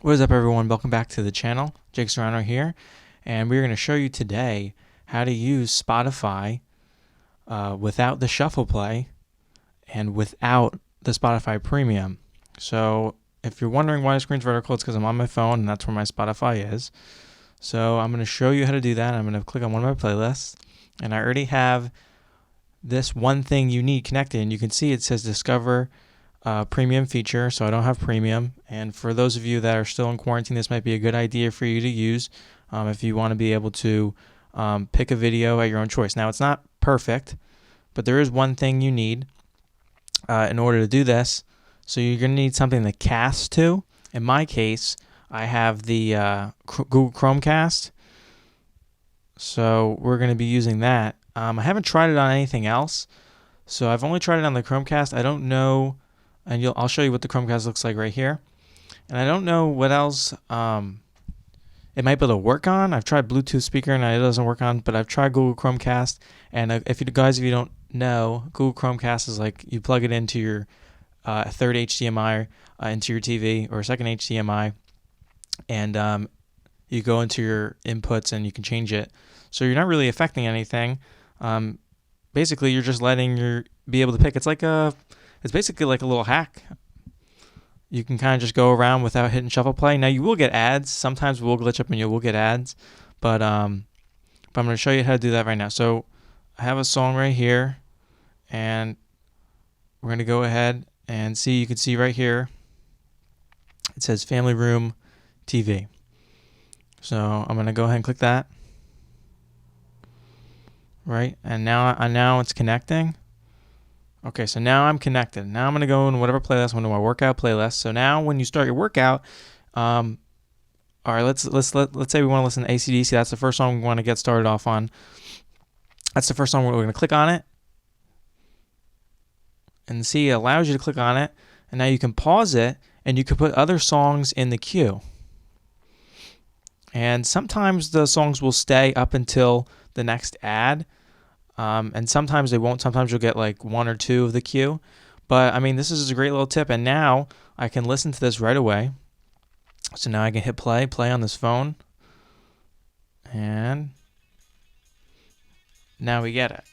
What is up, everyone? Welcome back to the channel. Jake Serrano here, and we're going to show you today how to use Spotify without the shuffle play and without the Spotify Premium. So if you're wondering why the screen's vertical, it's because I'm on my phone and that's where my Spotify is. So I'm going to show you how to do that. I'm going to click on one of my playlists, and I already have this one thing you need connected, and you can see it says Discover Premium feature, so I don't have Premium. And for those of you that are still in quarantine, this might be a good idea for you to use if you want to be able to pick a video at your own choice. Now, it's not perfect, but there is one thing you need in order to do this. So you're going to need something to cast to. In my case, I have the Google Chromecast, so we're going to be using that. I haven't tried it on anything else, so I've only tried it on the Chromecast. I don't know. And I'll show you what the Chromecast looks like right here. And I don't know what else it might be able to work on. I've tried Bluetooth speaker and it doesn't work on, but I've tried Google Chromecast. And if you don't know, Google Chromecast is like you plug it into your third HDMI into your TV or second HDMI, and you go into your inputs and you can change it. So you're not really affecting anything. Basically, you're just letting be able to pick. It's basically like a little hack. You can kind of just go around without hitting shuffle play. Now you will get ads. Sometimes we'll glitch up and you will get ads, but I'm going to show you how to do that right now. So I have a song right here, and we're going to go ahead and see. You can see right here it says Family Room TV. So I'm going to go ahead and click that. Right, and now it's connecting. Okay, so now I'm connected. Now I'm going to go in whatever playlist. I'm going to my workout playlist. So now when you start your workout, all right, let's say we want to listen to AC/DC. That's the first song we want to get started off on. That's the first song we're going to click on it. And see, it allows you to click on it. And now you can pause it, and you can put other songs in the queue. And sometimes the songs will stay up until the next ad. And sometimes they won't. Sometimes you'll get like one or two of the queue. But I mean, this is a great little tip. And now I can listen to this right away. So now I can hit play on this phone. And now we get it.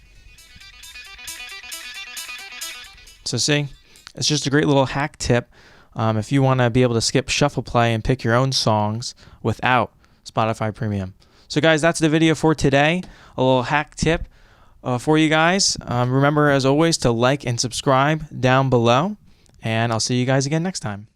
So see, it's just a great little hack tip. If you want to be able to skip shuffle play and pick your own songs without Spotify Premium. So guys, that's the video for today. A little hack tip for you guys. Remember, as always, to like and subscribe down below, and I'll see you guys again next time.